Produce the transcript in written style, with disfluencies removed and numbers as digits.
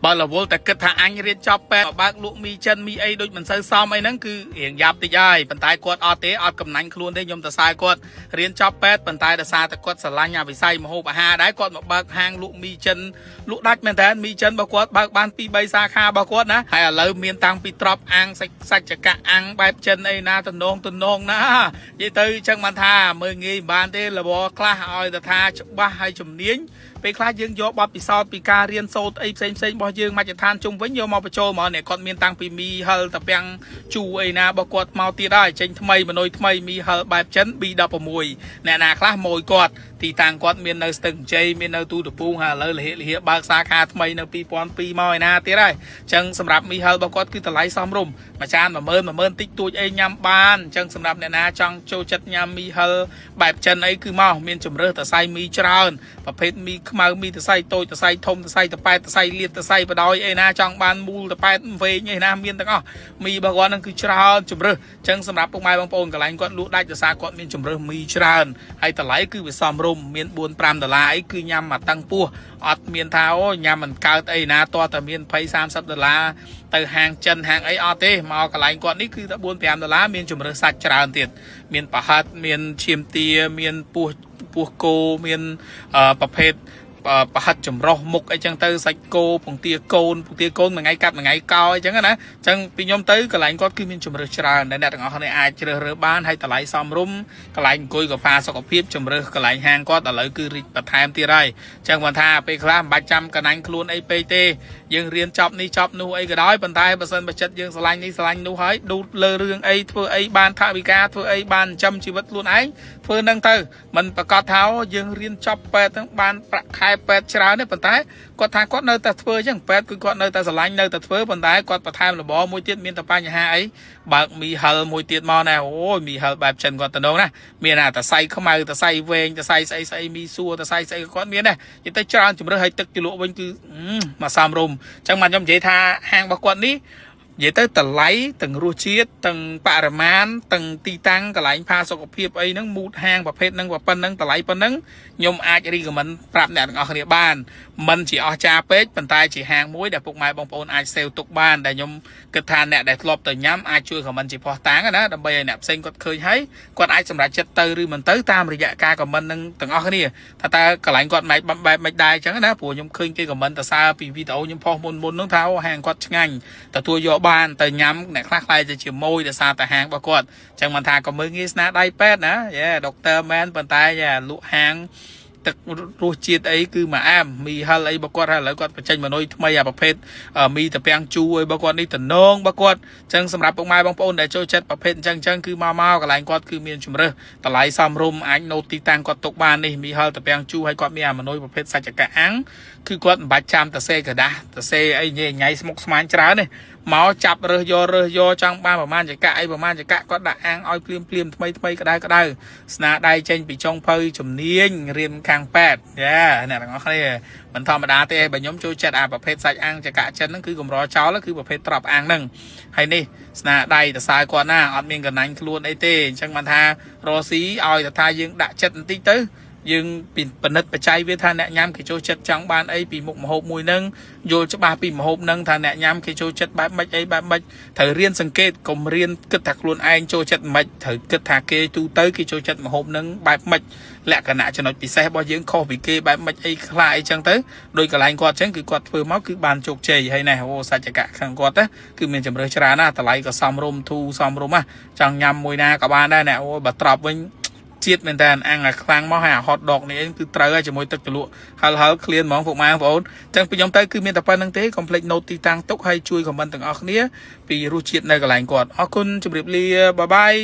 បើរវល់តែគិតថាអញរៀនចប់ពេទ្យបើកលក់មីចិនមីអីដូចមិនសូវសមអីហ្នឹងគឺរៀងយ៉ាប់តិចហើយប៉ុន្តែគាត់អត់ទេអត់កំណាញ់ខ្លួនទេខ្ញុំទៅសើគាត់រៀនចប់ពេទ្យប៉ុន្តែដោយសារតែគាត់ស្រឡាញ់អាវិស័យម្ហូបអាហារដែរគាត់មកបើកហាងលក់មីចិនលក់ដាច់មែនតើមីចិនរបស់គាត់បើកបាន2 3សាខារបស់គាត់ណាហើយឥឡូវមានតាំងពីត្រប់អាំងសាច់ចកអាំងបែបចិនអីណាតំណងណានិយាយទៅអញ្ចឹងបានថាមើលងាយបានទេលវខ្លះឲ្យតែថាច្បាស់ហើយជំនាញពេលខ្លះយើងយកបទពិសោធន៍ពីការរៀនសូត្រអីផ្សេងរបស់យើងមកចឋានជុំវិញយកមកបញ្ចូលមកនេះគាត់មានតាំងពីមីហិលតាពាំងជូអីណារបស់គាត់មកទៀតហើយចេញថ្មីមនុយថ្មីមីហិលបែបចិន B16 អ្នកណាខ្លះម៉ួយគាត់ទីតាំងគាត់មាននៅស្ទឹងជ័យមាននៅទូតពូងហើយឥឡូវលហិបើកសាខាថ្មីនៅ2002មកឯណាទៀតហើយអញ្ចឹងសម្រាប់មីហិលរបស់គាត់គឺតម្លៃសមរម្យមួយចាន10000តិចតួចអីញ៉ាំបានអញ្ចឹងសម្រាប់អ្នកណាចង់ចូលចិត្តញ៉ាំមីហិលបែបចិនអីគឺមកមានជំរើសតសៃមីច្រើនប្រភេទមីខ្មៅមីតសៃតូចតសៃធំតសៃតប៉ែតតសៃលៀតតសៃបដ អីណាចង់បានមូលតប៉ែតវែងអីណាមានទាំងអស់មីរបស់គាត់នឹងគឺច្រើនជំរើសអញ្ចឹងសម្រាប់ពុកម៉ែបងប្អូនកន្លែងគាត់លក់ដាច់ដោយសារគាត់មានជំរើសមីច្រើនហើយតម្លៃគឺវាសមរម្យមាន$4-5អីគឺញ៉ាំមកតាំងពោះអត់មានថាអូញ៉ាំមិនកើតអីណាតោះតែមាន$20-30ទៅហាងចិនហាងអីអត់ទេមកកន្លែងគាត់នេះគឺតែ$4-5មានជំរើសសាច់ច្រើនទៀតមានប្រហិតមានឈាមទាមានពោះគោមានប្រភេទប្រហិតចម្រុះមុខអីចឹងទៅសាច់គោពងទាកូនមួយថ្ងៃកាត់មួយថ្ងៃកោអីចឹងណាអញ្ចឹងពីខ្ញុំទៅកន្លែងគាត់គឺមានជំរើសច្រើនដែលអ្នកទាំងអស់គ្នាអាចជ្រើសរើសបានហើយតម្លៃសមរម្យកន្លែងអង្គុយកហ្វាសុខភាពជំរើសកន្លែងហាងគាត់ឥឡូវគឺរីកបន្ថែមទៀតហើយអញ្ចឹងបានថាពេលខ្លះមិនបាច់ចាំកណាញ់ខ្លួនអីពេកទេយើងរៀនចប់នេះចប់នោះអីក៏ដោយប៉ុន្តែបើសិនបើចិត្តយើងស្រឡាញ់នេះស្រឡាញ់នោះហើយឌូតលើរឿងអីធ្វើអីបានថវិកាធ្វើអីបានចិញ្ចឹមជីវិតខ្លួនឯងធ្វើនឹងទៅមិនប្រកាសថាយើងរៀនចប់ពេទ្យទាំងបានប្រាក់ខែពេទ្យច្រើនទេប៉ុន្តែគាត់ថាគាត់នៅតែធ្វើអញ្ចឹងពេទ្យគឺគាត់នៅតែស្រឡាញ់នៅតែធ្វើប៉ុន្តែគាត់បន្ថែមរបរមួយទៀតមានតែបញ្ហាអីបើកមីហិលមួយទៀតមកណាអូយមីហិលបែបចិនគាត់តំណងណាមានតែសៃខ្មៅតសៃវែងតសៃស្អីមីសួរតសៃស្អីគាត់មានដែរនិយាយទៅច្រើនជំរើសឲ្យទឹកជ្រលក់វិញគឺមកសំរុំអញ្ចឹងមកខ្ញុំនិយាយថាហាងរបស់គាត់នេះនិយាយទៅតម្លៃទាំងរសជាតិទាំងបរិមាណទាំងទីតាំងកន្លែងផាសុខភាពអីហ្នឹងមូតហាងប្រភេទហ្នឹងប៉ុណ្ណឹងតម្លៃប៉ុណ្ណឹងខ្ញុំអាចរីកមិនប្រាប់អ្នកទាំងអស់គ្នាបានមិនជាអស្ចារ្យពេកប៉ុន្តែជាហាងមួយដែលពុកម៉ែបងប្អូនអាចសេវទុកបានដែលខ្ញុំគិតថាអ្នកដែលធ្លាប់ទៅញ៉ាំអាចជួយខមមិនជាផោះតាំងណាដើម្បីឲ្យអ្នកផ្សេងគាត់ឃើញហើយគាត់អាចសម្រេចចិត្តទៅឬមិនទៅតាមរយៈការខមមិននឹងទាំងអស់គ្នាថាតើកន្លែងគាត់បែបមិនដែរអញ្ចឹងណាព្រោះខ្ញុំឃើញគេខមមិនតសារពីវីដេអូខ្ញុំផុសមុនហ្នឹងថាហាងគាត់ឆ្ងាញ់ទទួលយកបានទៅញ៉ាំអ្នកខ្លះខ្លាយទៅជាមួយដោយសារតែហាងរបស់គាត់អញ្ចឹងមិនថាក៏មើលងាយស្នាដៃពេទ្យណាដុកទ័រមែនប៉ុន្តែលក់ហាងទឹករសជាតិអីគឺមកអាមមីហិលអីរបស់គាត់ហើយឥឡូវគាត់បញ្ចេញមនុយថ្មីអាប្រភេទមីតាពាំងជូអីរបស់គាត់នេះតំណងរបស់គាត់អញ្ចឹងសម្រាប់ពុកម៉ែបងប្អូនដែលចូលចិត្តប្រភេទអញ្ចឹងគឺមកកន្លែងគាត់គឺមានជំរើសតម្លៃសមរម្យអាចណូតទីតាំងគាត់ទុកបាននេះមីហិលតាពាំងជូហើយគាត់មានអាមនុយប្រភេទសាច់ចកាអាំងគឺគាត់មិនបាច់ចាំតសេក្រដាស់តសេអីញ៉ៃស្មុកស្មាញច្រើនទេមកចាប់រើសយកចង់បានប្រមាណចកអីប្រមាណចកគាត់ដាក់អាំងឲ្យភ្លាមថ្មីក្តៅស្នាដៃចេញពីចុងភៅជំនាញរៀនខាងពេទ្យអ្នកទាំងអស់គ្នាមិនធម្មតាទេបើខ្ញុំចូលចិត្តអាប្រភេទសាច់អាំងចកចិនហ្នឹងគឺកម្រចោលគឺប្រភេទត្រប់អាំងហ្នឹងហើយនេះស្នាដៃតសើគាត់ណាអត់មានកណាញ់ខ្លួនអីទេអញ្ចឹងបានថារស់ស៊ីឲ្យតែថាយើងដាក់ចិត្តបន្តិចទៅយើងពិនិត្យបច្ច័យវាថាអ្នកញ៉ាំគេចូលចិត្តចង់បានអីពីមុខម្ហូបមួយហ្នឹងយល់ច្បាស់ពីម្ហូបហ្នឹងថាអ្នកញ៉ាំគេចូលចិត្តបែបម៉េចអីបែបម៉េចត្រូវរៀនសង្កេតកុំរៀនគិតថាខ្លួនឯងចូលចិត្តម៉េចត្រូវគិតថាគេទូទៅគេចូលចិត្តម្ហូបហ្នឹងបែបម៉េចលក្ខណៈចំណុចពិសេសរបស់យើងខុសពីគេបែបម៉េចអីខ្លះអីចឹងទៅដោយកន្លែងគាត់ចឹងគឺគាត់ធ្វើមកគឺបានជោគជ័យហើយណែអូសាច់ចកខាងគាត់គឺមានជំរើសច្រើនណាតម្លៃក៏សមរម្យធូរសមរម្យណាចង់ញ៉ាំមួយណាក៏បានដែរណែអូបើត្រប់វិញជាតិមែនតើអាំងខ្លាំងមកហើយអាហតដកនេះគឺត្រូវហើយជាមួយទឹកជ្រលក់ហឹលឃ្លានហ្មងពុកម៉ែបងប្អូនអញ្ចឹងពីខ្ញុំទៅគឺមានតែប៉ុណ្្នឹងទេកុំភ្លេច note ទីតាំងទុកហើយជួយ comment ទាំងអស់គ្នាពីរសជាតិនៅកន្លែងគាត់អរគុណជម្រាបលាបាយបាយ